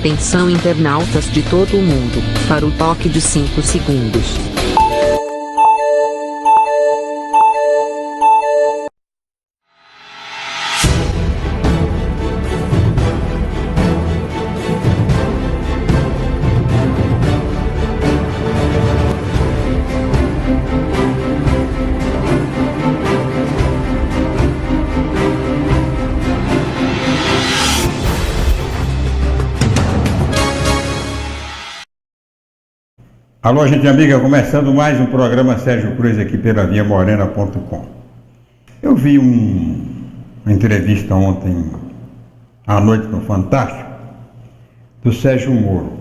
Atenção internautas de todo o mundo, para o toque de 5 segundos. Alô, gente amiga, começando mais um programa Sérgio Cruz aqui pela viamorena.com. Eu vi uma entrevista ontem à noite no Fantástico do Sérgio Moro.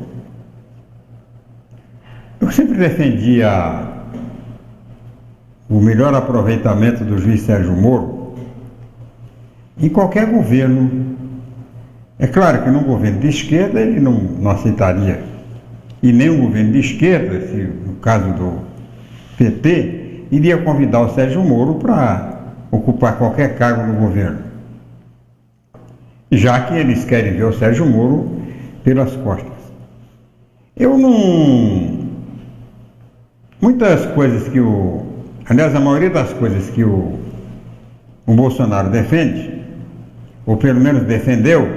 Eu sempre defendi o melhor aproveitamento do juiz Sérgio Moro em qualquer governo. É claro que num governo de esquerda ele não aceitaria. E nem o governo de esquerda, no caso do PT, iria convidar o Sérgio Moro para ocupar qualquer cargo no governo. Já que eles querem ver o Sérgio Moro pelas costas. Muitas coisas que aliás, a maioria das coisas que o Bolsonaro defende, ou pelo menos defendeu,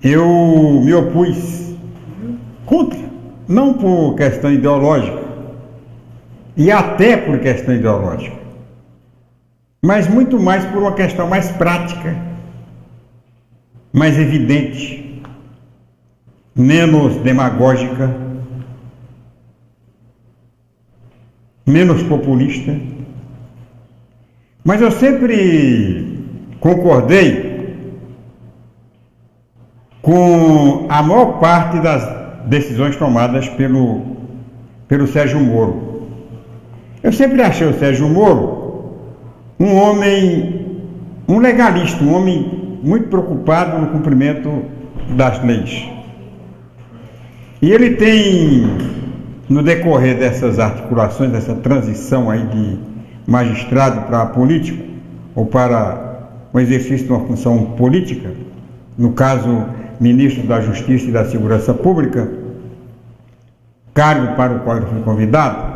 eu me opus contra, não por questão ideológica, e até por questão ideológica, mas muito mais por uma questão mais prática, mais evidente, menos demagógica, menos populista. Mas eu sempre concordei com a maior parte das decisões tomadas pelo Sérgio Moro. Eu sempre achei o Sérgio Moro um homem, um legalista, um homem muito preocupado no cumprimento das leis. E ele tem, no decorrer dessas articulações, dessa transição aí de magistrado para político, ou para o exercício de uma função política, no caso, ministro da Justiça e da Segurança Pública, cargo para o qual ele foi convidado,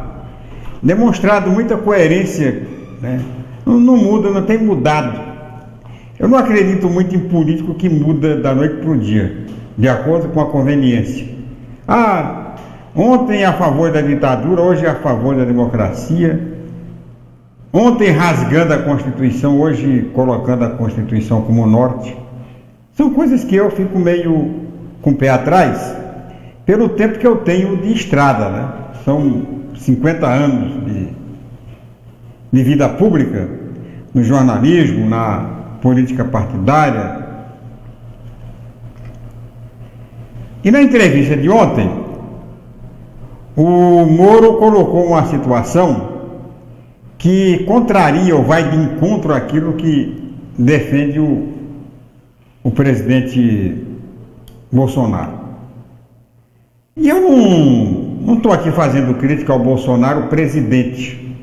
demonstrado muita coerência, né? Não muda, não tem mudado. Eu não acredito muito em político que muda da noite para o dia, de acordo com a conveniência. Ontem a favor da ditadura, hoje a favor da democracia. Ontem rasgando a Constituição, hoje colocando a Constituição como norte. São coisas que eu fico meio com o pé atrás, pelo tempo que eu tenho de estrada, né? São 50 anos de vida pública, no jornalismo, na política partidária. E na entrevista de ontem, o Moro colocou uma situação que contraria ou vai de encontro àquilo que defende o presidente Bolsonaro. E eu não estou aqui fazendo crítica ao Bolsonaro presidente.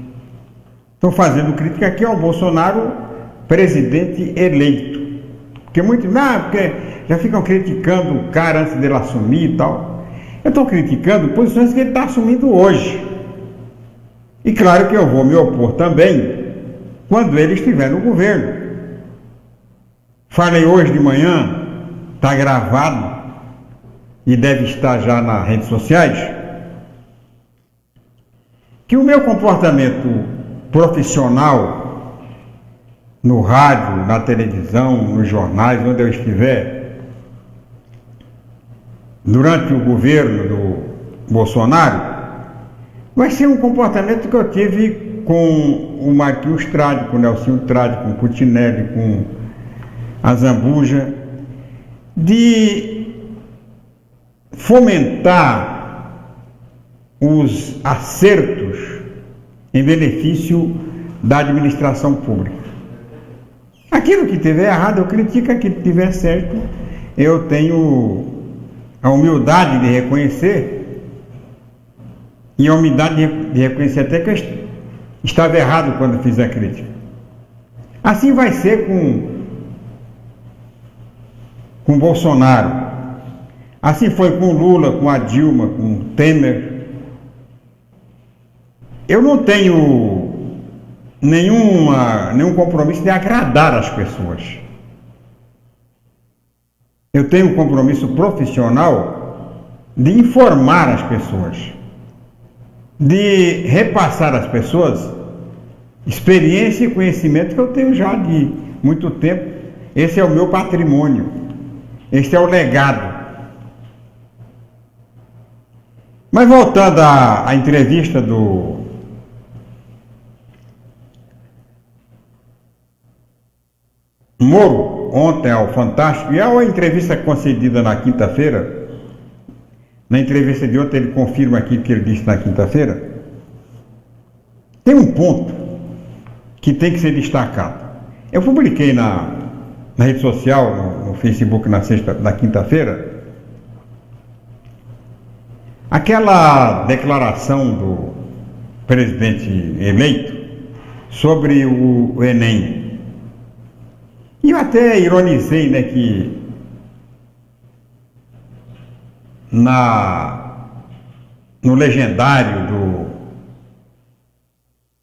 Estou fazendo crítica aqui ao Bolsonaro presidente eleito. Porque muitos porque já ficam criticando o cara antes dele assumir e tal. Eu estou criticando posições que ele está assumindo hoje. E claro que eu vou me opor também quando ele estiver no governo. Falei hoje de manhã, está gravado e deve estar já nas redes sociais, que o meu comportamento profissional no rádio, na televisão, nos jornais, onde eu estiver, durante o governo do Bolsonaro, vai ser um comportamento que eu tive com o Marquinhos Trade, com o Nelsinho Trade, com o Cutinelli, com a Zambuja, de fomentar os acertos em benefício da administração pública. Aquilo que tiver errado, eu critico, aquilo que tiver certo, eu tenho a humildade de reconhecer, e a humildade de reconhecer até que eu estava errado quando fiz a crítica. Assim vai ser com Bolsonaro. Assim foi com o Lula, com a Dilma, com o Temer. Eu não tenho nenhum compromisso de agradar as pessoas. Eu tenho um compromisso profissional de informar as pessoas, de repassar às pessoas experiência e conhecimento que eu tenho já de muito tempo. Esse é o meu patrimônio, esse é o legado. Mas voltando à entrevista do Moro, ontem ao Fantástico, e a entrevista concedida na quinta-feira, na entrevista de ontem ele confirma aqui o que ele disse na quinta-feira, tem um ponto que tem que ser destacado. Eu publiquei na rede social, no Facebook, na quinta-feira, aquela declaração do presidente eleito sobre o Enem. E eu até ironizei, né, que no legendário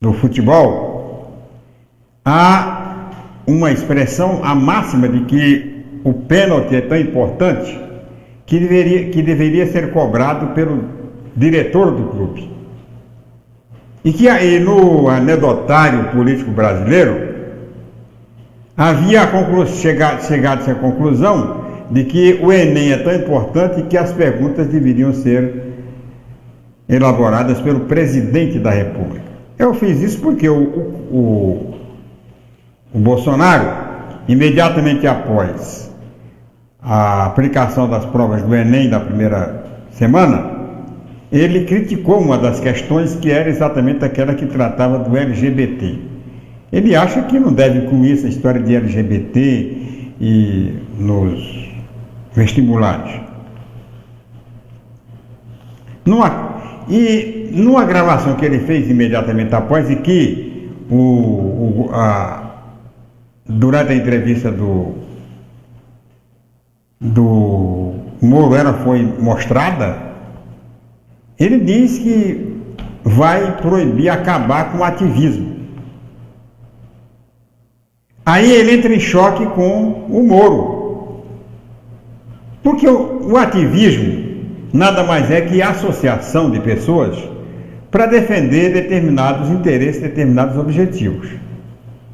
do futebol há uma expressão, a máxima de que o pênalti é tão importante que deveria ser cobrado pelo diretor do clube. E que aí no anedotário político brasileiro havia chegado-se à conclusão de que o Enem é tão importante que as perguntas deveriam ser elaboradas pelo presidente da República. Eu fiz isso porque o Bolsonaro, imediatamente após a aplicação das provas do Enem da primeira semana, ele criticou uma das questões que era exatamente aquela que tratava do LGBT. Ele acha que não deve incluir essa história de LGBT e nos vestibulares. Numa gravação que ele fez imediatamente após, e que durante a entrevista do Moro foi mostrada, ele diz que vai proibir, acabar com o ativismo. Aí ele entra em choque com o Moro, porque o ativismo nada mais é que a associação de pessoas para defender determinados interesses, determinados objetivos.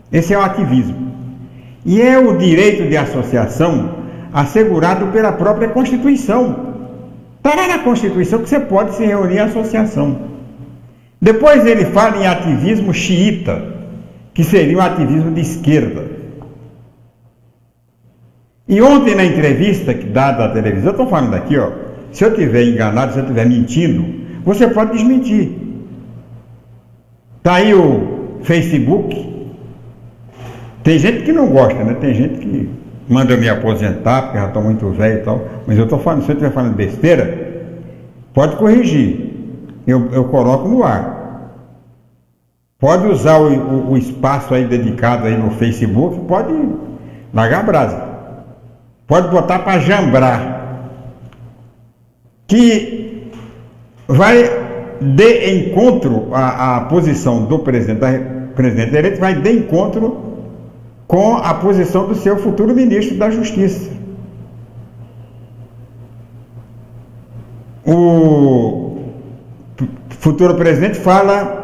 Esse é o ativismo. E é o direito de associação assegurado pela própria Constituição. Está lá na Constituição que você pode se reunir em associação. Depois ele fala em ativismo xiita, que seria um ativismo de esquerda. E ontem na entrevista dada à televisão, eu estou falando aqui, ó, se eu estiver enganado, se eu estiver mentindo, você pode desmentir. Está aí o Facebook. Tem gente que não gosta, né? Tem gente que manda eu me aposentar, porque já estou muito velho e tal. Mas eu estou falando, se eu estiver falando besteira, pode corrigir. Eu coloco no ar. Pode usar o espaço aí dedicado aí no Facebook, pode largar a brasa. Pode botar para jambrar. Que vai de encontro à posição do presidente eleito, vai de encontro com a posição do seu futuro ministro da Justiça. O futuro presidente fala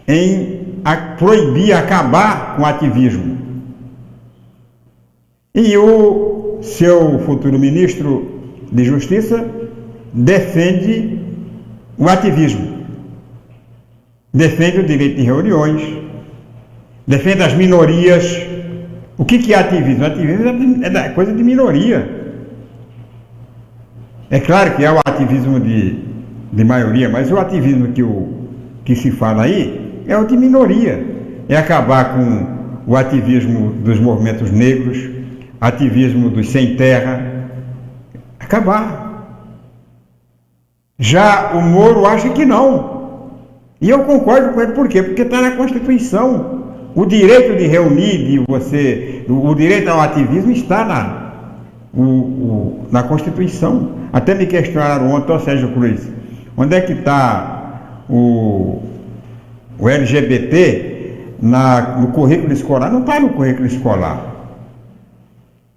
em proibir, acabar com o ativismo. E o seu futuro ministro de Justiça defende o ativismo. Defende o direito de reuniões, defende as minorias. O que é ativismo? Ativismo é coisa de minoria. É claro que há o ativismo de maioria, mas o ativismo que se fala aí é o de minoria. É acabar com o ativismo dos movimentos negros, ativismo dos sem terra. Acabar. Já o Moro acha que não. E eu concordo com ele, por quê? Porque está na Constituição. O direito de reunir, o direito ao ativismo está na Constituição. Até me questionaram ontem, ó Sérgio Cruz, onde é que está o LGBT no currículo escolar? Não está no currículo escolar.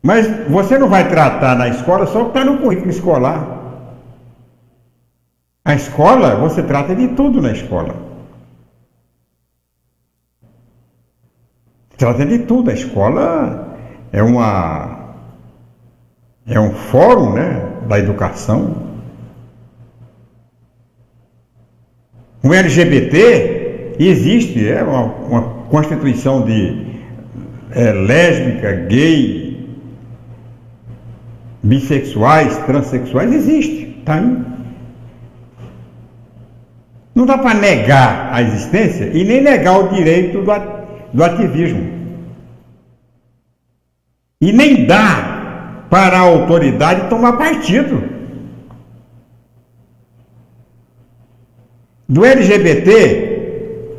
Mas você não vai tratar na escola só o que está no currículo escolar. A escola, você trata de tudo na escola. Trata de tudo. A escola é um fórum, né, da educação. O LGBT existe, é uma constituição de lésbica, gay, bissexuais, transexuais, existe, está aí. Não dá para negar a existência e nem negar o direito do ativismo. E nem dá para a autoridade tomar partido. Do LGBT,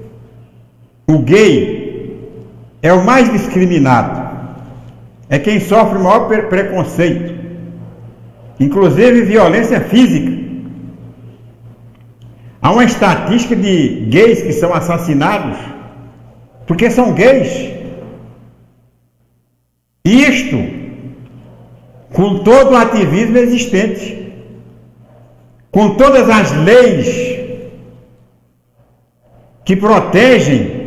o gay é o mais discriminado. É quem sofre o maior preconceito. Inclusive violência física. Há uma estatística de gays que são assassinados porque são gays. Isto com todo o ativismo existente, com todas as leis que protegem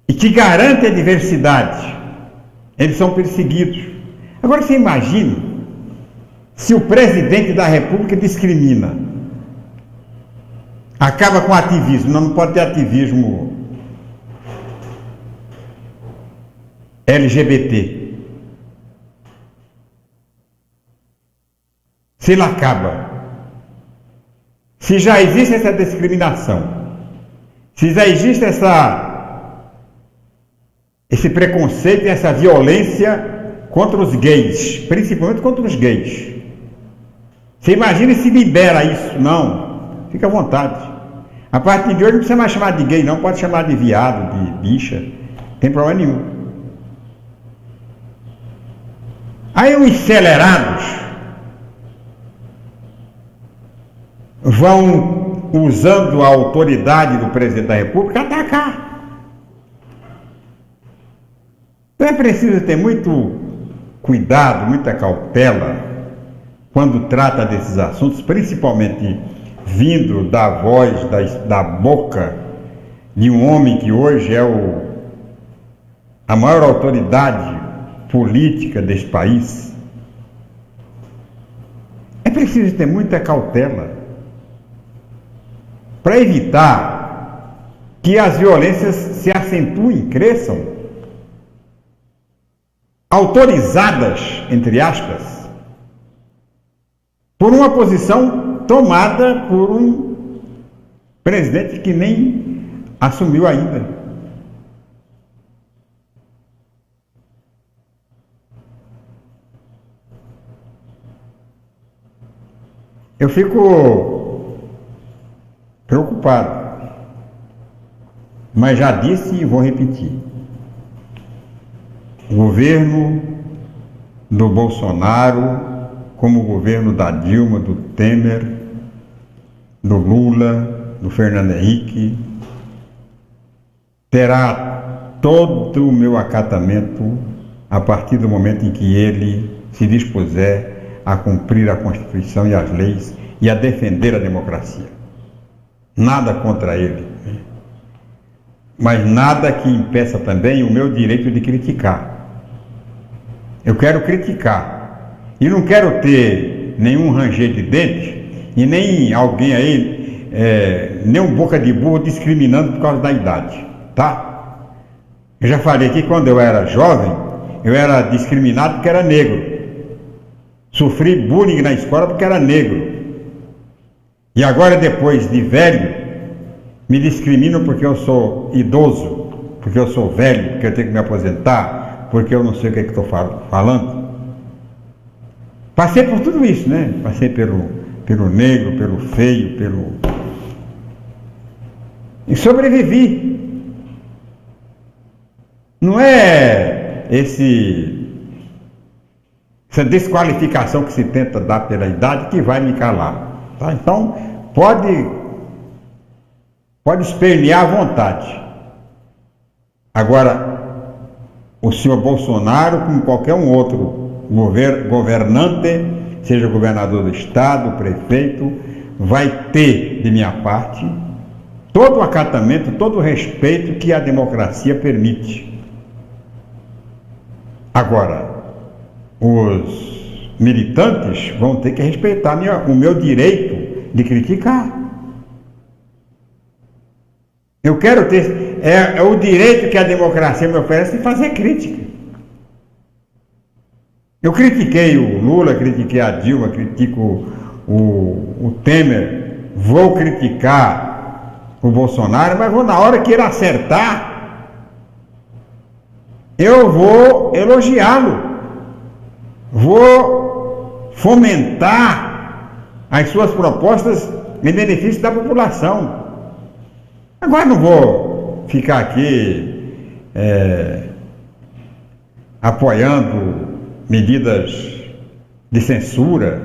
e que garantem a diversidade, eles são perseguidos. Agora você imagine se o presidente da República discrimina, acaba com o ativismo. Não pode ter ativismo LGBT. Se ele acaba, se já existe essa discriminação, se já existe esse preconceito e essa violência contra os gays, principalmente contra os gays, você imagina se libera isso? Não, fica à vontade. A partir de hoje não precisa mais chamar de gay, não, pode chamar de viado, de bicha, não tem problema nenhum. Aí os acelerados vão, usando a autoridade do presidente da República, atacar. Então é preciso ter muito cuidado, muita cautela quando trata desses assuntos, principalmente vindo da voz, da boca de um homem que hoje é a maior autoridade política deste país. É preciso ter muita cautela para evitar que as violências se acentuem, cresçam, autorizadas, entre aspas, por uma posição tomada por um presidente que nem assumiu ainda. Eu fico preocupado, mas já disse e vou repetir. O governo do Bolsonaro, como o governo da Dilma, do Temer, do Lula, do Fernando Henrique, terá todo o meu acatamento a partir do momento em que ele se dispuser a cumprir a Constituição e as leis e a defender a democracia. Nada contra ele, mas nada que impeça também o meu direito de criticar. Eu quero criticar e não quero ter nenhum ranger de dente e nem alguém aí, nem um boca de burro discriminando por causa da idade, tá? Eu já falei que quando eu era jovem, eu era discriminado porque era negro. Sofri bullying na escola porque era negro. E agora, depois de velho, me discriminam porque eu sou idoso, porque eu sou velho, porque eu tenho que me aposentar, porque eu não sei o que é que estou falando. Passei por tudo isso, né? Passei pelo negro, pelo feio, e sobrevivi. Não é esse essa desqualificação que se tenta dar pela idade, que vai me calar. Tá? Então, pode espernear à vontade. Agora, o senhor Bolsonaro, como qualquer um outro governante, seja governador do estado, prefeito, vai ter, de minha parte, todo o acatamento, todo o respeito que a democracia permite. Agora, os militantes vão ter que respeitar o meu direito de criticar. Eu quero ter, é o direito que a democracia me oferece de fazer crítica. Eu critiquei o Lula, critiquei a Dilma, critico o Temer, vou criticar o Bolsonaro, mas na hora que ele acertar, eu vou elogiá-lo, vou fomentar as suas propostas em benefício da população. Agora não vou ficar aqui apoiando medidas de censura.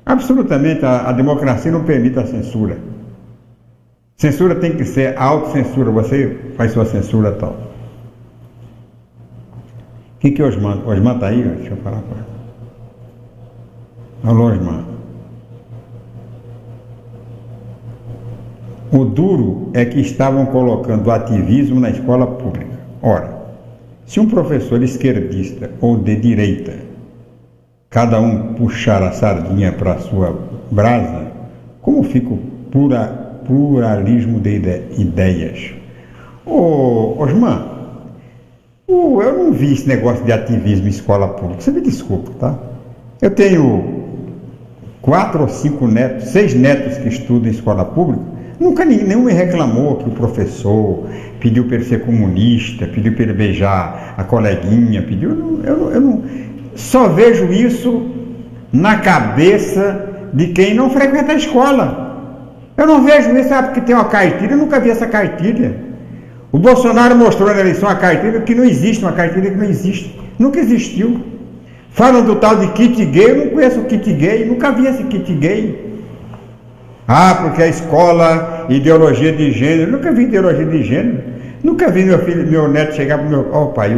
Absolutamente, a democracia não permite a censura. Censura tem que ser autocensura, você faz sua censura tal. O que Osman? Osman está aí? Deixa eu falar com ele. Alô, Osman. O duro é que estavam colocando o ativismo na escola pública. Ora, se um professor esquerdista ou de direita, cada um puxar a sardinha para a sua brasa, como fica o pluralismo de ideias? Ô, Osman, eu não vi esse negócio de ativismo em escola pública. Você me desculpa, tá? Eu tenho 4 ou 5 netos, 6 netos que estudam em escola pública. Nunca nenhum me reclamou que o professor pediu para ele ser comunista, pediu para ele beijar a coleguinha, pediu. Eu não só vejo isso na cabeça de quem não frequenta a escola. Eu não vejo isso, porque tem uma cartilha, eu nunca vi essa cartilha. O Bolsonaro mostrou na eleição a cartilha que não existe, uma cartilha que não existe, nunca existiu. Falam do tal de kit gay, eu não conheço o kit gay, nunca vi esse kit gay. Ah, porque a escola, ideologia de gênero, nunca vi ideologia de gênero, nunca vi meu neto chegar para o meu, pai,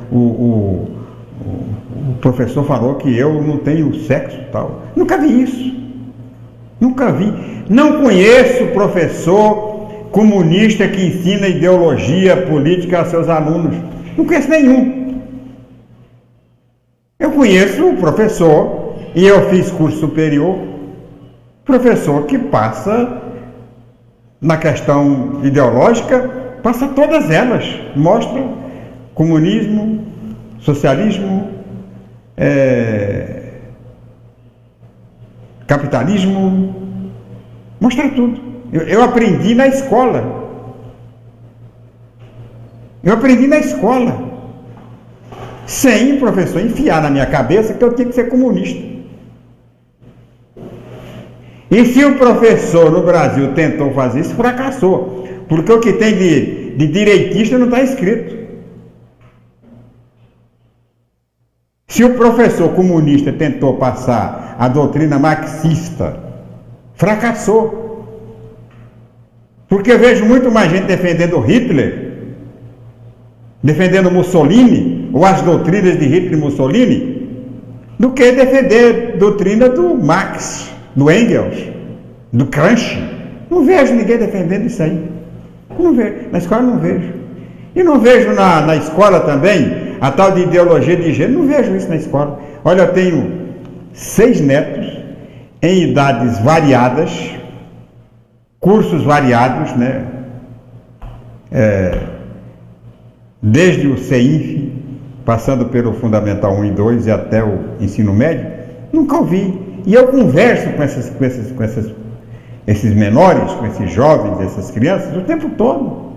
o professor falou que eu não tenho sexo tal, nunca vi isso, nunca vi, não conheço professor comunista que ensina ideologia política a seus alunos, não conheço nenhum. Eu conheço o professor, e eu fiz curso superior, professor que passa na questão ideológica, passa todas elas, mostra comunismo, socialismo, capitalismo, mostra tudo. Eu aprendi na escola. Eu aprendi na escola, sem o professor enfiar na minha cabeça que eu tinha que ser comunista. E se o professor no Brasil tentou fazer isso, fracassou. Porque o que tem de direitista não está escrito. Se o professor comunista tentou passar a doutrina marxista, fracassou. Porque eu vejo muito mais gente defendendo Hitler, defendendo Mussolini, ou as doutrinas de Hitler e Mussolini, do que defender a doutrina do Marx, do Engels, do Gramsci. Não vejo ninguém defendendo isso aí. Não vejo. Na escola não vejo. E não vejo na escola também a tal de ideologia de gênero. Não vejo isso na escola. Olha, eu tenho 6 netos em idades variadas, cursos variados, né? Desde o CEINF, passando pelo Fundamental 1 e 2 e até o ensino médio, nunca ouvi. E eu converso com esses menores, com esses jovens, essas crianças, o tempo todo.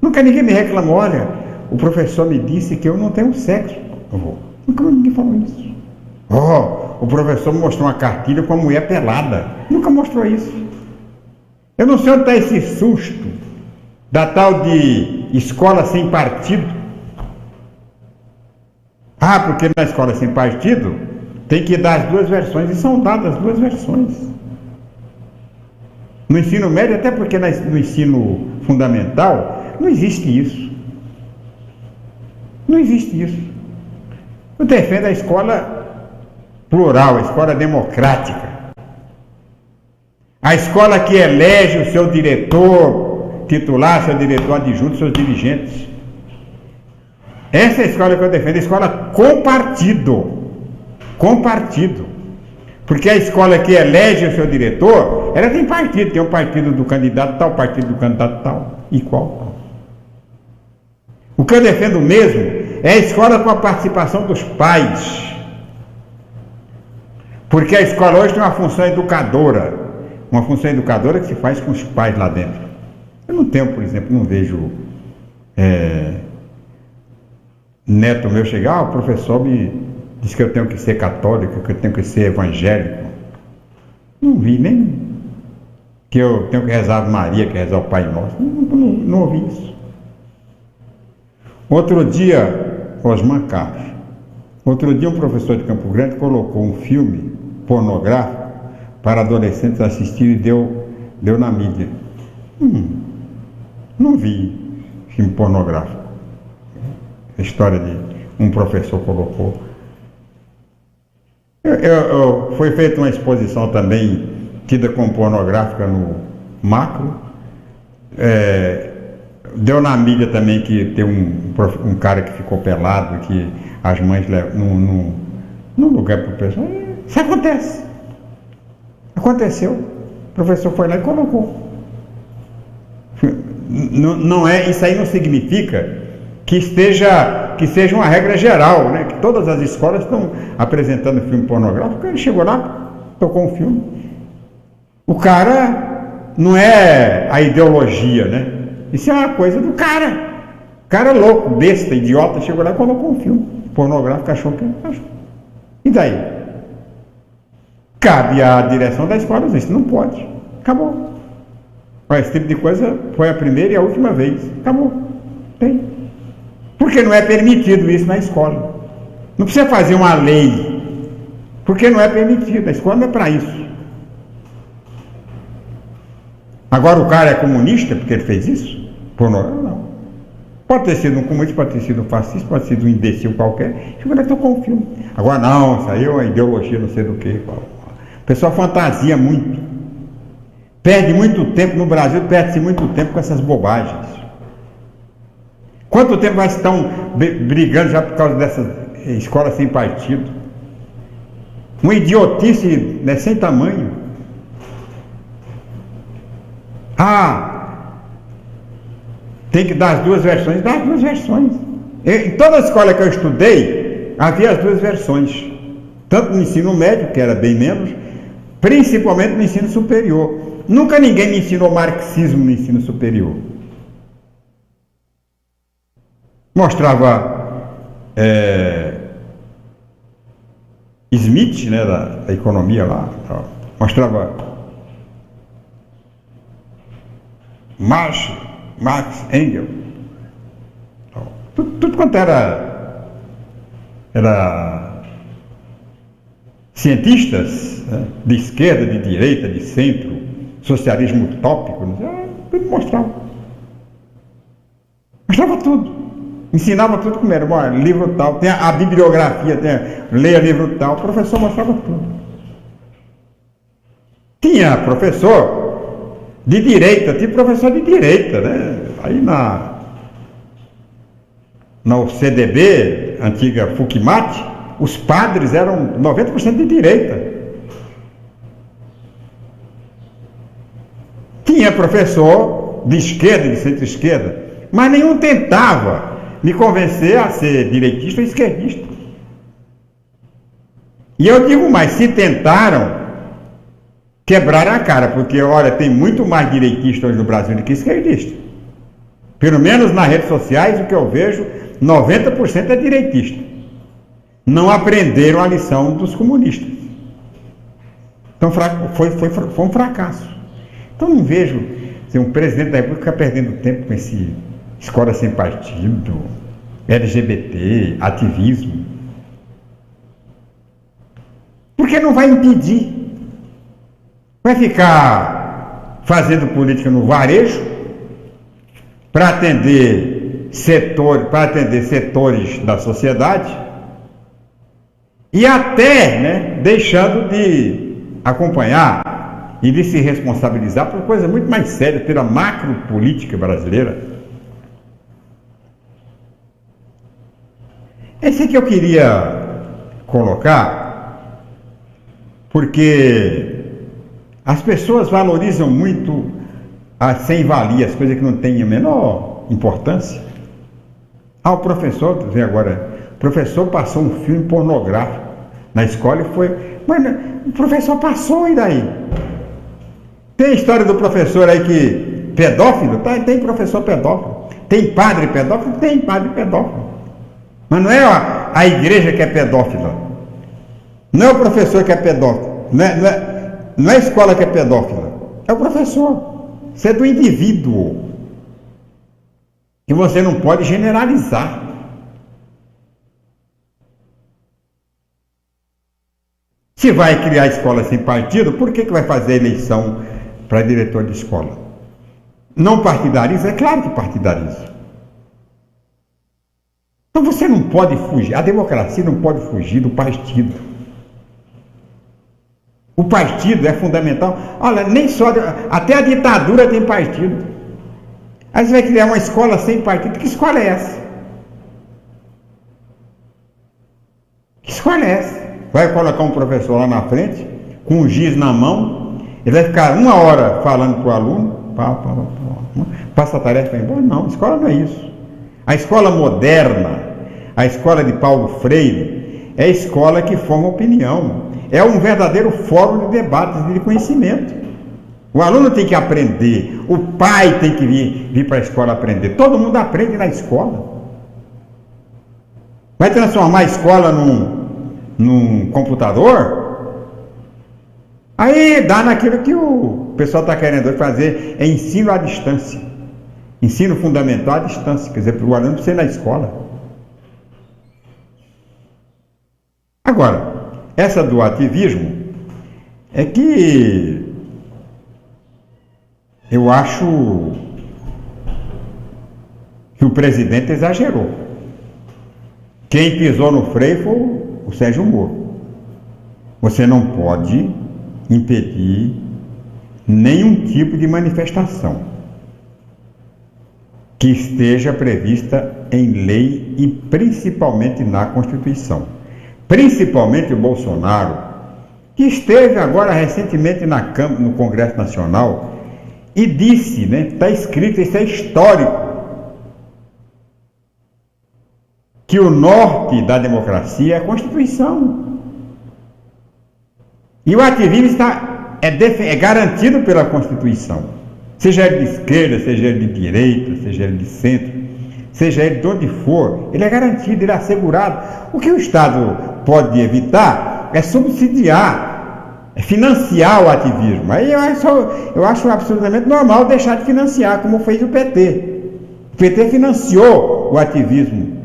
Nunca ninguém me reclamou, olha, o professor me disse que eu não tenho sexo. Nunca ninguém falou isso. O professor me mostrou uma cartilha com a mulher pelada. Nunca mostrou isso. Eu não sei onde está esse susto da tal de escola sem partido. Porque na escola sem partido, tem que dar as duas versões, e são dadas as duas versões. No ensino médio, até porque no ensino fundamental, não existe isso. Não existe isso. Eu defendo a escola plural, a escola democrática. A escola que elege o seu diretor titular, seu diretor adjunto, seus dirigentes. Essa é a escola que eu defendo, a escola com partido. Com partido. Porque a escola que elege o seu diretor, ela tem partido. Tem um partido do candidato tal, partido do candidato tal, e qual. O que eu defendo mesmo é a escola com a participação dos pais. Porque a escola hoje tem uma função educadora. Uma função educadora que se faz com os pais lá dentro. Eu não tenho, por exemplo, não vejo neto meu chegar, o professor me diz que eu tenho que ser católico, que eu tenho que ser evangélico. Não vi nem que eu tenho que rezar a Maria, que rezar o Pai Nosso. Não ouvi isso. Outro dia, Osman Carlos, outro dia um professor de Campo Grande colocou um filme pornográfico para adolescentes assistirem e deu na mídia. Não vi filme pornográfico. A história de um professor colocou. Foi feita uma exposição também tida como pornográfica no Macro. Deu na mídia também que tem um cara que ficou pelado, que as mães levam num lugar para o pessoal. Isso acontece. Aconteceu. O professor foi lá e colocou. Não é, isso aí não significa que seja uma regra geral, né? Que todas as escolas estão apresentando filme pornográfico. Ele chegou lá, tocou um filme. O cara não é a ideologia, né? Isso é uma coisa do cara. O cara louco, besta, idiota, chegou lá e colocou um filme pornográfico, achou que achou. E daí? Cabe à direção da escola dizer, isso não pode. Acabou. Esse tipo de coisa foi a primeira e a última vez. Acabou. Tem. Porque não é permitido isso na escola. Não precisa fazer uma lei. Porque não é permitido. A escola não é para isso. Agora o cara é comunista porque ele fez isso? Não. Pode ter sido um comunista, pode ter sido um fascista, pode ter sido um imbecil qualquer. Chegou lá e tocou um filme. Agora não, isso aí é uma ideologia não sei do que. O pessoal fantasia muito. Perde muito tempo no Brasil, perde-se muito tempo com essas bobagens. Quanto tempo nós estamos brigando já por causa dessa escola sem partido? Uma idiotice, né, sem tamanho. Tem que dar as duas versões. Dá as duas versões. Em toda a escola que eu estudei, havia as duas versões. Tanto no ensino médio, que era bem menos, principalmente no ensino superior. Nunca ninguém me ensinou marxismo no ensino superior. Mostrava Smith, né, da economia lá, mostrava Marx, Engels, tudo quanto era cientistas, né, de esquerda, de direita, de centro, socialismo utópico, tudo mostrava. Mostrava tudo. Ensinava tudo como era. Bom, livro tal, tem a bibliografia, leia livro tal. O professor mostrava tudo. Tinha professor de direita, tinha professor de direita, né? Aí na CDB, antiga Fukimate, os padres eram 90% de direita. Tinha professor de esquerda, de centro-esquerda, mas nenhum tentava me convencer a ser direitista ou esquerdista. E eu digo mais, se tentaram, quebraram a cara, porque, olha, tem muito mais direitista hoje no Brasil do que esquerdista. Pelo menos nas redes sociais, o que eu vejo, 90% é direitista. Não aprenderam a lição dos comunistas. Então foi um fracasso. Então não vejo um presidente da República ficar perdendo tempo com esse escola sem partido, LGBT, ativismo. Porque não vai impedir. Vai ficar fazendo política no varejo para atender setores da sociedade e até, né, deixando de acompanhar e de se responsabilizar por coisa muito mais séria, pela macro política brasileira. Esse que eu queria colocar, porque as pessoas valorizam muito a sem-valia, as coisas que não têm a menor importância. O professor, vê agora, o professor passou um filme pornográfico na escola e foi, mas o professor passou, e daí? Tem a história do professor aí que pedófilo? Tem professor pedófilo. Tem padre pedófilo? Tem padre pedófilo. Mas não é a igreja que é pedófila. Não é o professor que é pedófilo. Não é a escola que é pedófila. É o professor. Isso é do indivíduo. E você não pode generalizar. Se vai criar escola sem partido, por que vai fazer eleição para diretor de escola? Não partidariza? É claro que partidariza. Então você não pode fugir, a democracia não pode fugir do partido. O partido é fundamental. Olha, nem só, até a ditadura tem partido. Aí você vai criar uma escola sem partido. Que escola é essa? Que escola é essa? Vai colocar um professor lá na frente, com um giz na mão, ele vai ficar 1 hora falando para o aluno, passa a tarefa e vai embora. Não, a escola não é isso. A escola moderna, a escola de Paulo Freire, é a escola que forma opinião. É um verdadeiro fórum de debates e de conhecimento. O aluno tem que aprender, o pai tem que vir para a escola aprender. Todo mundo aprende na escola. Vai transformar a escola num computador? Aí dá naquilo que o pessoal está querendo hoje fazer, é ensino à distância. Ensino fundamental à distância, quer dizer, para o aluno ser na escola. Agora, essa do ativismo é que eu acho que o presidente exagerou. Quem pisou no freio foi o Sérgio Moro. Você não pode impedir nenhum tipo de manifestação que esteja prevista em lei e principalmente na Constituição. Principalmente o Bolsonaro, que esteve agora recentemente no Congresso Nacional e disse, né, está escrito, isso é histórico, que o norte da democracia é a Constituição. E o ativismo é garantido pela Constituição. Seja ele de esquerda, seja ele de direita, seja ele de centro, seja ele de onde for, ele é garantido, ele é assegurado. O que o Estado pode evitar é subsidiar, é financiar o ativismo. Aí eu acho absolutamente normal deixar de financiar, como fez o PT. O PT financiou o ativismo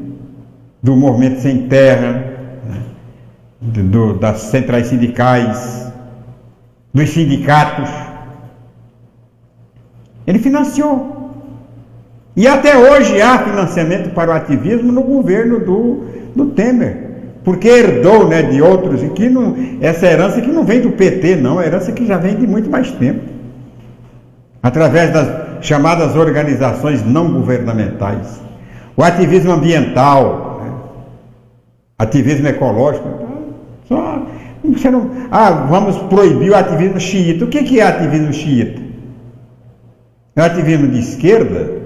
do Movimento Sem Terra, das centrais sindicais, dos sindicatos. Ele financiou. E até hoje há financiamento para o ativismo no governo do Temer, porque herdou, né, de outros, e que não, essa herança que não vem do PT, não, é herança que já vem de muito mais tempo, através das chamadas organizações não governamentais. O ativismo ambiental, né, ativismo ecológico, você não, vamos proibir o ativismo xiita. O que é ativismo xiita? É o ativismo de esquerda?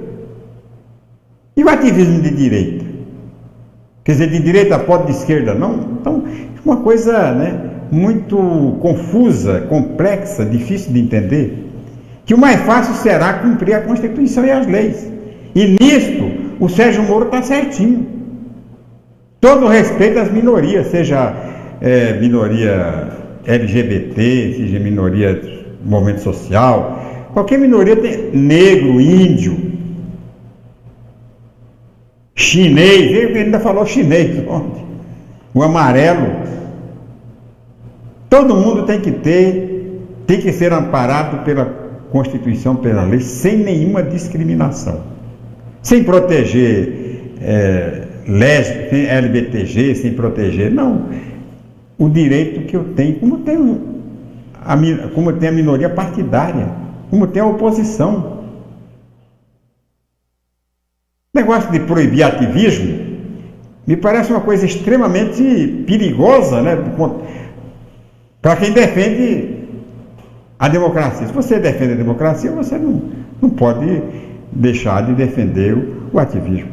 E o ativismo de direita? Quer dizer, de direita pode, de esquerda não? Então, é uma coisa, né, muito confusa, complexa, difícil de entender, que o mais fácil será cumprir a Constituição e as leis. E nisto, o Sérgio Moro está certinho. Todo respeito às minorias, seja minoria LGBT, seja minoria do movimento social, qualquer minoria, tem negro, índio, chinês, ele ainda falou chinês ontem, o amarelo. Todo mundo tem que ser amparado pela Constituição, pela lei, sem nenhuma discriminação. Sem proteger lésbico, LBTG, sem proteger, não. O direito que eu tenho, como tem a minoria partidária, como tem a oposição. O negócio de proibir ativismo me parece uma coisa extremamente perigosa, né? Para quem defende a democracia. Se você defende a democracia, você não pode deixar de defender o ativismo.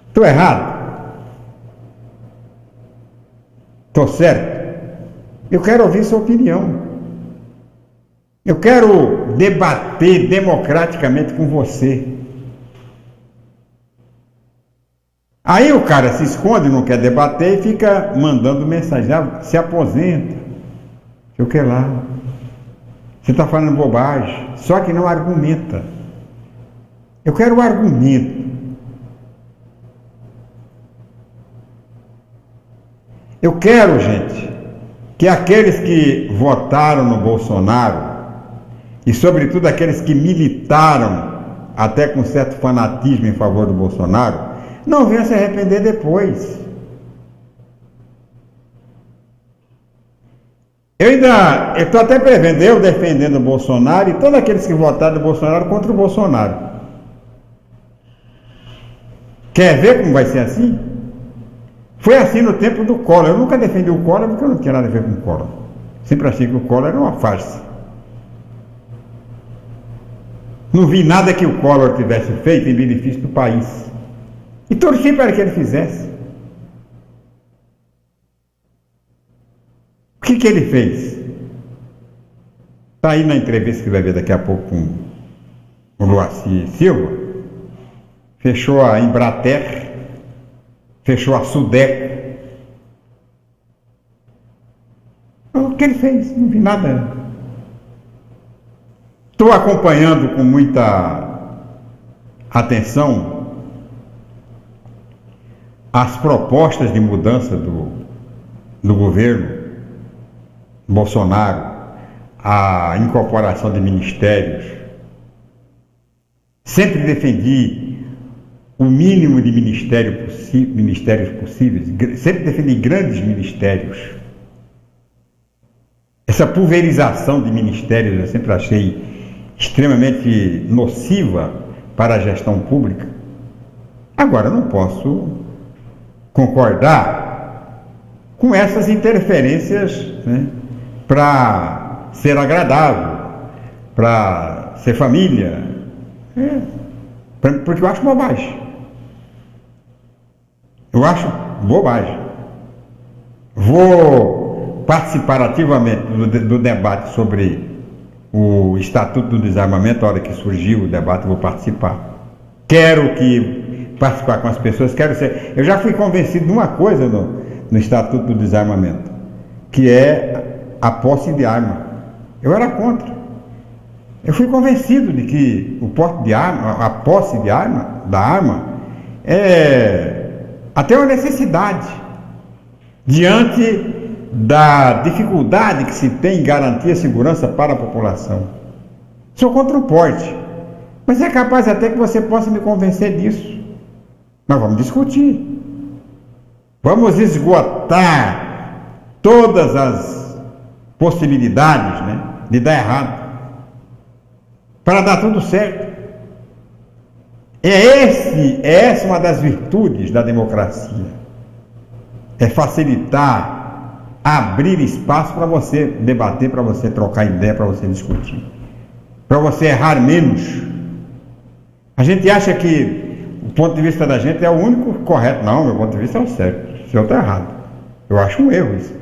Estou errado? Estou certo? Eu quero ouvir sua opinião. Eu quero debater democraticamente com você. Aí o cara se esconde, não quer debater e fica mandando mensagem, se aposenta, sei o que lá. Você está falando bobagem, só que não argumenta. Eu quero o argumento. Eu quero, gente, que aqueles que votaram no Bolsonaro, e sobretudo aqueles que militaram até com certo fanatismo em favor do Bolsonaro, não venham se arrepender depois. Eu estou até prevendo, eu defendendo o Bolsonaro e todos aqueles que votaram no Bolsonaro contra o Bolsonaro. Quer ver como vai ser assim? Foi assim no tempo do Collor. Eu nunca defendi o Collor porque eu não tinha nada a ver com o Collor. Sempre achei que o Collor era uma farsa. Não vi nada que o Collor tivesse feito em benefício do país. E torci para que ele fizesse. O que ele fez? Está aí na entrevista que vai ver daqui a pouco com o Luaci Silva. Fechou a Embrater, fechou a Sudeco. O que ele fez? Não vi nada. Estou acompanhando com muita atenção as propostas de mudança do governo Bolsonaro, a incorporação de ministérios. Sempre defendi o mínimo de ministérios possíveis, sempre defendi grandes ministérios. Essa pulverização de ministérios eu sempre achei extremamente nociva para a gestão pública. Agora, não posso concordar com essas interferências, né, para ser agradável, para ser família, porque eu acho bobagem. Eu acho bobagem. Vou participar ativamente do debate sobre o Estatuto do Desarmamento. A hora que surgiu o debate, eu vou participar. Quero participar com as pessoas, eu já fui convencido de uma coisa no Estatuto do Desarmamento, que é a posse de arma. Eu era contra. Eu fui convencido de que o porte de arma, a posse de arma, da arma, é até uma necessidade diante da dificuldade que se tem em garantir a segurança para a população. Sou contra o porte, mas é capaz até que você possa me convencer disso. Mas vamos discutir. Vamos esgotar todas as possibilidades, né, de dar errado, para dar tudo certo. Essa uma das virtudes da democracia. É facilitar, abrir espaço para você debater, para você trocar ideia, para você discutir, para você errar menos. A gente acha que o ponto de vista da gente é o único correto. Não, meu ponto de vista é o certo, o seu está errado. Eu acho um erro isso.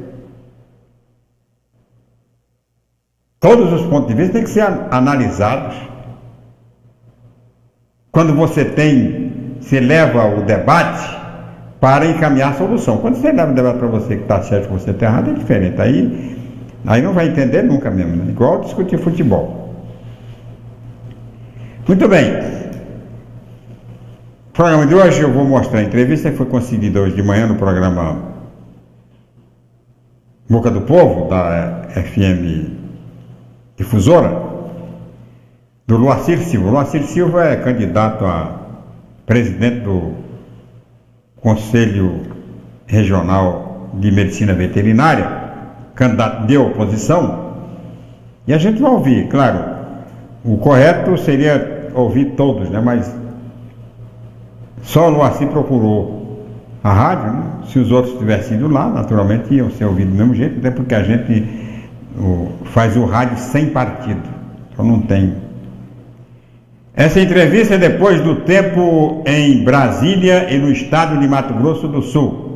Todos os pontos de vista têm que ser analisados. Quando você leva o debate para encaminhar a solução. Quando você leva o debate para você que está certo, que você está errado, é diferente. Aí não vai entender nunca mesmo, né? Igual discutir futebol. Muito bem. No programa de hoje eu vou mostrar a entrevista que foi concedida hoje de manhã no programa Boca do Povo, da FM Difusora, do Luacir Silva. O Luacir Silva é candidato a presidente do Conselho Regional de Medicina Veterinária, candidato de oposição, e a gente vai ouvir, claro, o correto seria ouvir todos, né? Mas só o Luacir procurou a rádio, né? Se os outros tivessem ido lá, naturalmente iam ser ouvidos do mesmo jeito, até porque a gente faz o rádio sem partido, então não tem. Essa entrevista é depois do tempo em Brasília e no estado de Mato Grosso do Sul.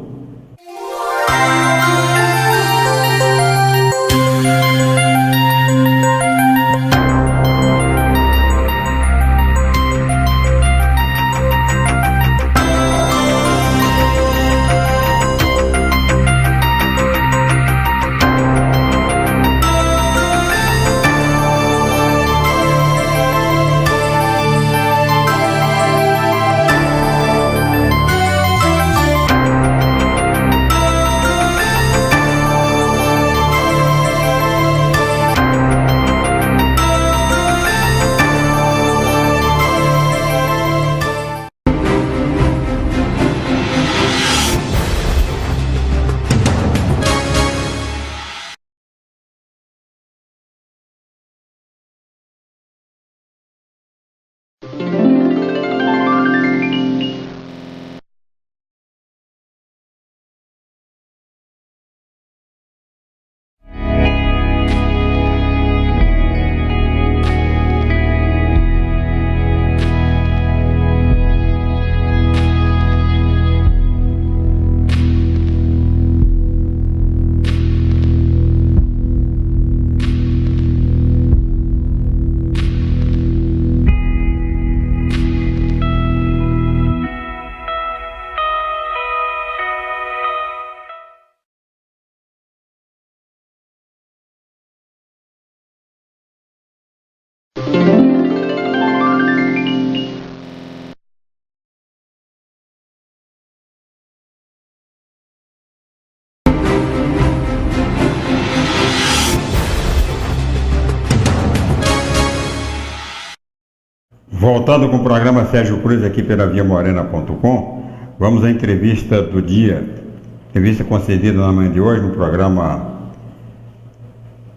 Voltando com o programa Sérgio Cruz aqui pela viamorena.com, vamos à entrevista do dia, entrevista concedida na manhã de hoje no programa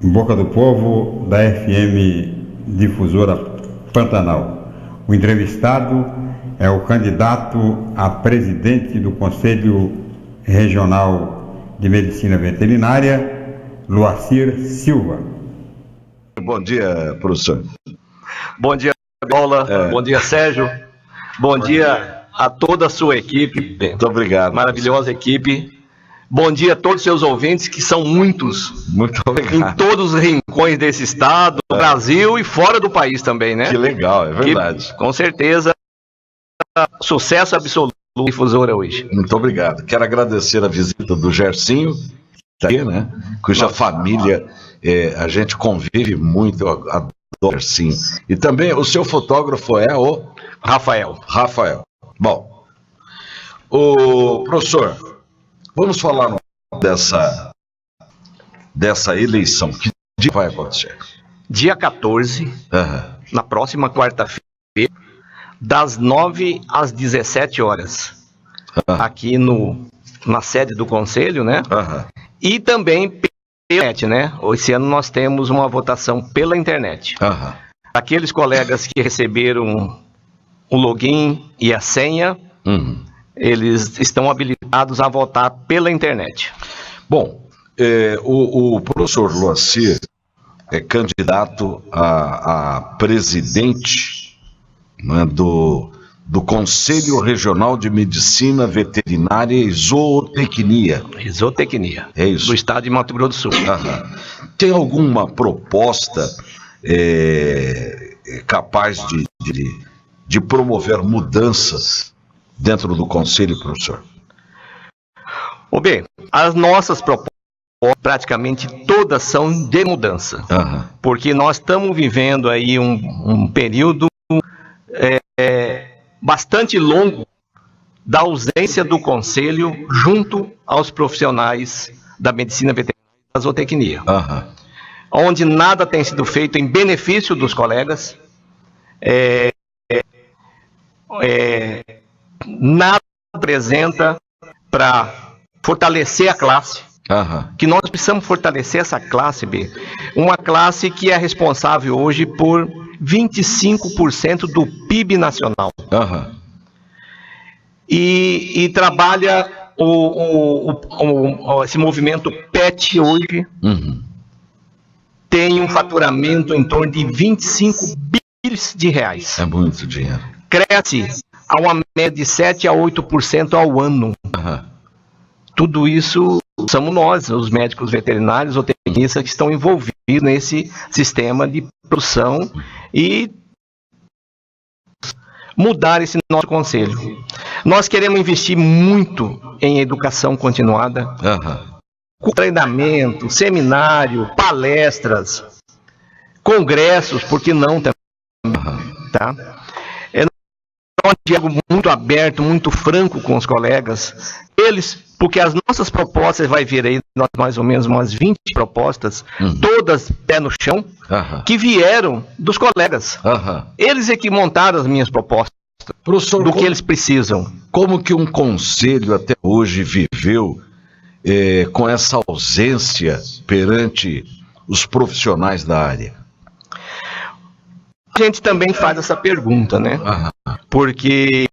Boca do Povo da FM Difusora Pantanal. O entrevistado é o candidato a presidente do Conselho Regional de Medicina Veterinária, Luacir Silva. Bom dia, professor. Bom dia, Paula. Bom dia, Sérgio. Bom dia a toda a sua equipe. Muito obrigado. Maravilhosa equipe. Bom dia a todos os seus ouvintes, que são muitos. Muito obrigado. Em todos os rincões desse estado, do Brasil e fora do país também, né? Que legal, é verdade. Com certeza, sucesso absoluto da Difusora hoje. Muito obrigado. Quero agradecer a visita do Gersinho, né? Cuja família a gente convive muito, eu adoro o Gersinho. E também o seu fotógrafo é o Rafael. Bom, o professor, vamos falar dessa eleição. Que dia vai acontecer? Dia 14, na próxima quarta-feira, das 9 às 17 horas. Aqui na sede do Conselho, né? E também pela internet, né? Esse ano nós temos uma votação pela internet. Aqueles colegas que receberam o login e a senha, eles estão habilitados a votar pela internet. Bom, o professor Luacir é candidato a presidente, né, do Conselho Regional de Medicina Veterinária e Zootecnia. É isso. Do estado de Mato Grosso do Sul. Tem alguma proposta capaz de promover mudanças dentro do Conselho, professor? Bem, as nossas propostas, praticamente todas são de mudança. Porque nós estamos vivendo aí um período bastante longo da ausência do Conselho junto aos profissionais da medicina veterinária zootecnia, onde nada tem sido feito em benefício dos colegas, nada apresenta para fortalecer a classe, que nós precisamos fortalecer essa classe B, uma classe que é responsável hoje por 25% do PIB nacional, e trabalha esse movimento PET hoje, tem um faturamento em torno de 25 bilhões de reais. É muito dinheiro. Cresce a uma média de 7 a 8% ao ano. Tudo isso somos nós, os médicos veterinários ou tecnistas, que estão envolvidos nesse sistema de produção e mudar esse nosso conselho. Nós queremos investir muito em educação continuada, com treinamento, seminário, palestras, congressos, por que não também, tá? É um diálogo muito aberto, muito franco com os colegas. Porque as nossas propostas, vai vir aí mais ou menos umas 20 propostas, todas pé no chão, que vieram dos colegas. Eles é que montaram as minhas propostas, professor, do que eles precisam. Como que um conselho até hoje viveu com essa ausência perante os profissionais da área? A gente também faz essa pergunta, né? Porque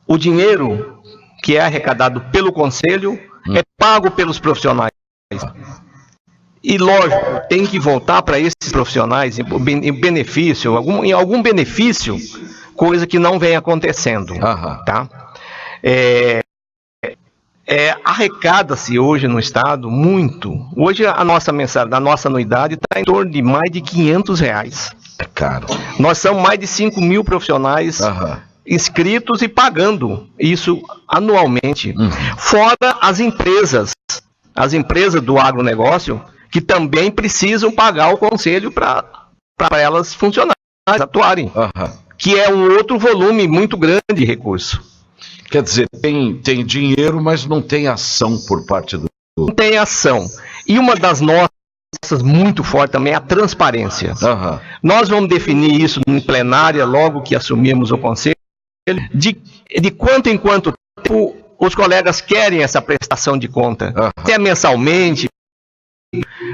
o dinheiro que é arrecadado pelo conselho é pago pelos profissionais. E, lógico, tem que voltar para esses profissionais em benefício, em algum benefício, coisa que não vem acontecendo. Tá? Arrecada-se hoje no Estado muito. Hoje a nossa mensalidade, a nossa anuidade está em torno de mais de R$500. É caro. Nós somos mais de 5 mil profissionais inscritos e pagando isso anualmente. Fora as empresas do agronegócio, que também precisam pagar o conselho para elas funcionarem, atuarem. Que é um outro volume muito grande de recurso. Quer dizer, tem dinheiro, mas não tem ação por parte do... Não tem ação. E uma das nossas muito forte também é a transparência. Nós vamos definir isso em plenária logo que assumirmos o conselho, de quanto em quanto tempo os colegas querem essa prestação de conta. Até mensalmente,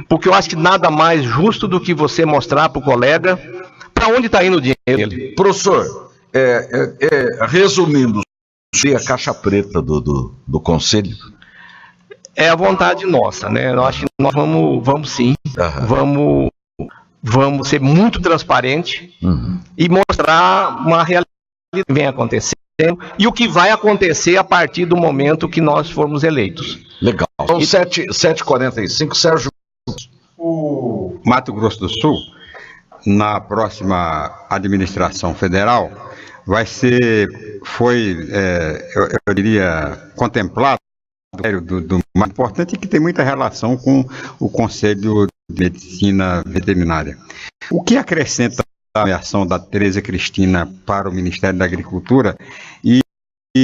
porque eu acho que nada mais justo do que você mostrar para o colega para onde está indo o dinheiro dele. Professor, resumindo, a caixa preta do conselho? É a vontade nossa, né? Eu acho que nós vamos sim, vamos ser muito transparentes e mostrar uma realidade que vem acontecendo e o que vai acontecer a partir do momento que nós formos eleitos. Legal. São 7h45, Sérgio. O Mato Grosso do Sul, na próxima administração federal, eu diria, contemplado do mais importante, que tem muita relação com o Conselho de Medicina Veterinária. O que acrescenta a nomeação da Tereza Cristina para o Ministério da Agricultura e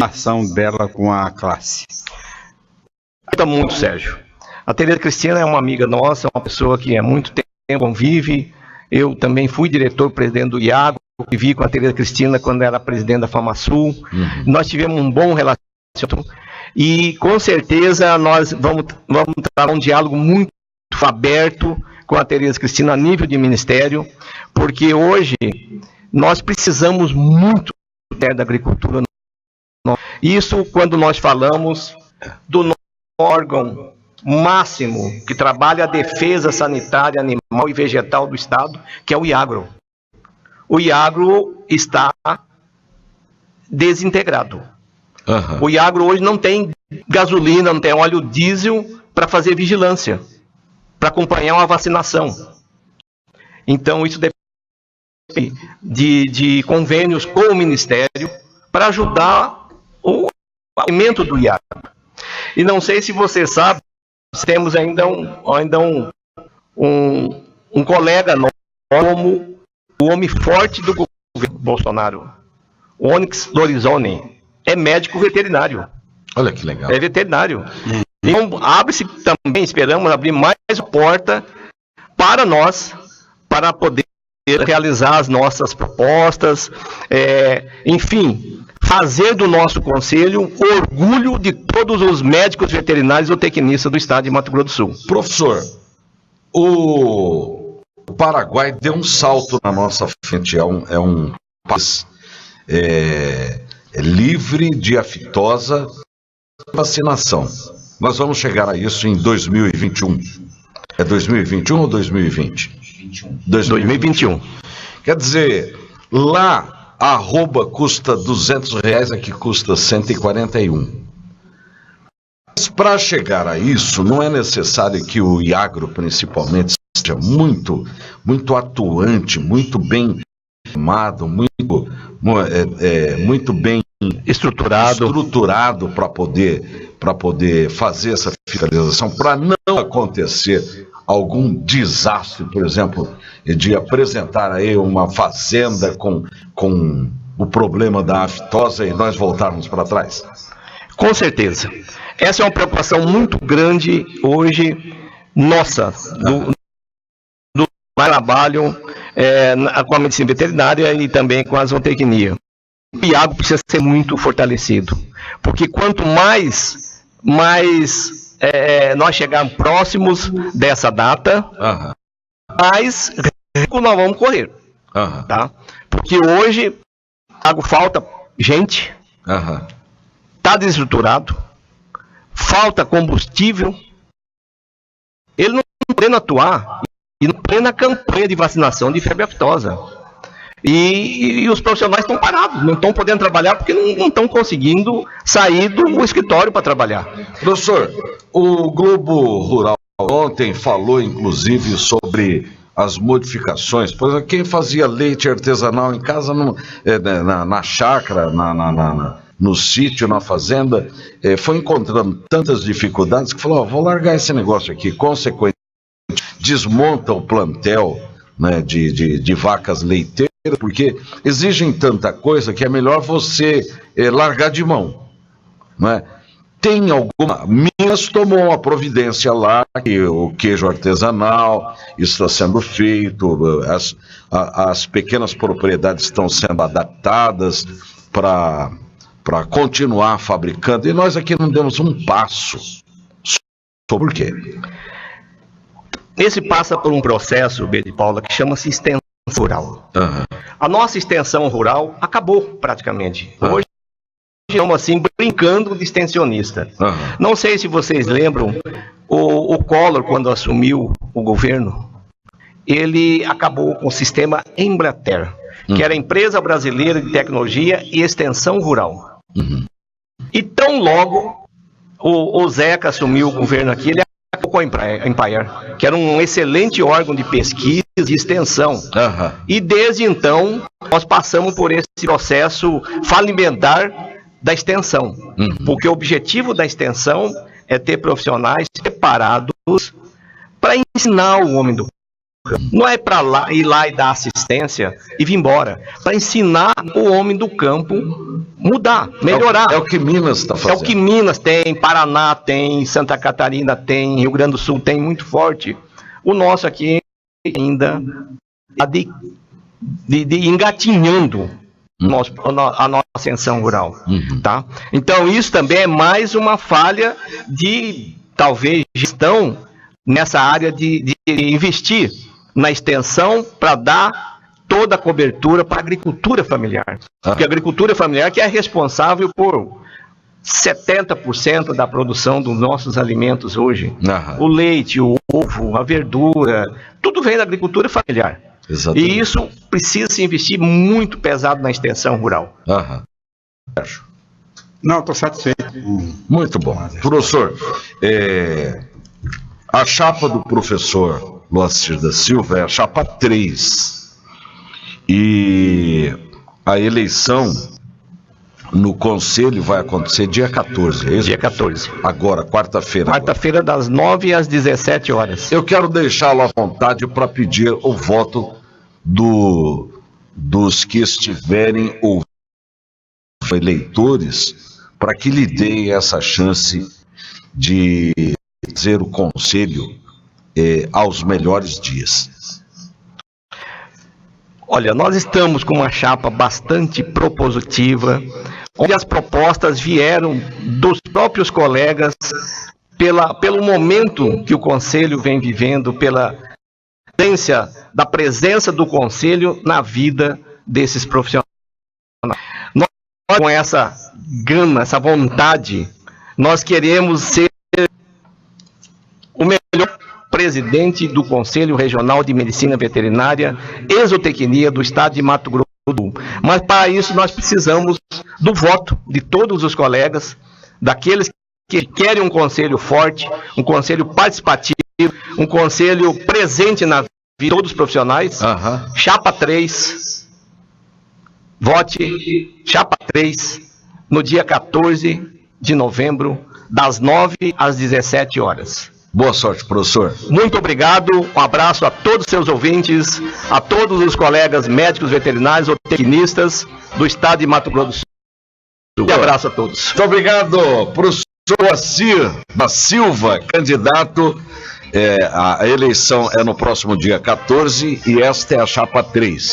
a ação dela com a classe? Ajuda muito, Sérgio. A Tereza Cristina é uma amiga nossa, uma pessoa que há muito tempo convive. Eu também fui diretor-presidente do IAGRO, vivi com a Tereza Cristina quando era presidente da FamaSul. Nós tivemos um bom relacionamento e, com certeza, nós vamos ter um diálogo muito aberto com a Tereza Cristina a nível de ministério, porque hoje nós precisamos muito da agricultura. Isso quando nós falamos do órgão máximo que trabalha a defesa sanitária animal e vegetal do Estado, que é o IAGRO. O IAGRO está desintegrado. O IAGRO hoje não tem gasolina, não tem óleo diesel para fazer vigilância, para acompanhar uma vacinação. Então isso depende de convênios com o Ministério para ajudar o aumento do IAGRO. E não sei se você sabe, temos ainda um colega nosso, como o homem forte do governo Bolsonaro, o Onyx Lorenzoni, é médico veterinário. Olha que legal. É veterinário. Então, abre-se também, esperamos abrir mais uma porta para nós, para poder realizar as nossas propostas, enfim, fazer do nosso conselho um orgulho de todos os médicos veterinários ou tecnistas do estado de Mato Grosso do Sul. Professor, o Paraguai deu um salto na nossa frente, é um país livre de aftosa vacinação. Nós vamos chegar a isso em 2021. É 2021 ou 2020? 2021. Quer dizer, lá a arroba custa R$200, aqui custa 141. Mas para chegar a isso, não é necessário que o Iagro, principalmente, seja muito atuante, muito bem formado, muito bem estruturado para poder fazer essa fiscalização, para não acontecer algum desastre, por exemplo, de apresentar aí uma fazenda com o problema da aftosa e nós voltarmos para trás? Com certeza. Essa é uma preocupação muito grande hoje, nossa, do trabalho com a medicina veterinária e também com a zootecnia. O IAGRO precisa ser muito fortalecido, porque quanto mais nós chegarmos próximos dessa data, mais risco nós vamos correr. Tá? Porque hoje falta gente, está desestruturado, falta combustível, ele não está podendo atuar e não plena campanha de vacinação de febre aftosa. E os profissionais estão parados, não estão podendo trabalhar porque não estão conseguindo sair do escritório para trabalhar. Professor, o Globo Rural ontem falou inclusive sobre as modificações. Por exemplo, quem fazia leite artesanal em casa, na chácara, no sítio, na fazenda, foi encontrando tantas dificuldades que falou, vou largar esse negócio aqui. Consequentemente, desmonta o plantel, né, de vacas leiteiras, porque exigem tanta coisa que é melhor você largar de mão, né? Tem alguma... Minas tomou uma providência lá, que o queijo artesanal está sendo feito, as pequenas propriedades estão sendo adaptadas para continuar fabricando, e nós aqui não demos um passo. Por quê? Esse passa por um processo, Bede Paula, que chama-se extensão rural. A nossa extensão rural acabou praticamente. Hoje estamos assim brincando de extensionista. Não sei se vocês lembram, o Collor, quando assumiu o governo, ele acabou com o sistema Embrater, que era a Empresa Brasileira de Tecnologia e Extensão Rural. E tão logo o Zeca assumiu o governo aqui, ele acabou com a Empire, que era um excelente órgão de pesquisa e extensão. E desde então, nós passamos por esse processo falimentar da extensão. Porque o objetivo da extensão é ter profissionais preparados para ensinar o homem do campo. Não é para ir lá e dar assistência e vir embora. Para ensinar o homem do campo mudar, melhorar. É o que Minas está fazendo. É o que Minas tem, Paraná tem, Santa Catarina tem, Rio Grande do Sul tem, muito forte. O nosso aqui ainda está engatinhando a nossa ascensão rural. Tá? Então isso também é mais uma falha de, talvez, gestão nessa área de investir na extensão para dar toda a cobertura para a agricultura familiar. Porque a agricultura familiar que é responsável por 70% da produção dos nossos alimentos hoje. O leite, o ovo, a verdura, tudo vem da agricultura familiar. Exatamente. E isso precisa se investir muito pesado na extensão rural. Não, estou satisfeito. Muito bom. Professor, a chapa do professor Moacir da Silva é a chapa 3. E a eleição no Conselho vai acontecer dia 14, é isso? Dia 14. Agora, quarta-feira. Quarta-feira, das 9 às 17 horas. Eu quero deixá-lo à vontade para pedir o voto dos que estiverem ouvindo, eleitores, para que lhe deem essa chance de fazer o conselho aos melhores dias? Olha, nós estamos com uma chapa bastante propositiva, onde as propostas vieram dos próprios colegas, pelo momento que o Conselho vem vivendo, pela da presença do Conselho na vida desses profissionais. Nós, com essa gana, essa vontade, nós queremos ser o melhor presidente do Conselho Regional de Medicina Veterinária e Zootecnia do Estado de Mato Grosso do Sul. Mas para isso nós precisamos do voto de todos os colegas, daqueles que querem um conselho forte, um conselho participativo, um conselho presente na vida de todos os profissionais. Chapa 3, vote Chapa 3 no dia 14 de novembro, das 9 às 17 horas. Boa sorte, professor. Muito obrigado, um abraço a todos os seus ouvintes, a todos os colegas médicos veterinários ou tecnistas do estado de Mato Grosso do Sul. Um abraço a todos. Muito obrigado, professor Acir da Silva, candidato. A eleição é no próximo dia 14 e esta é a chapa 3.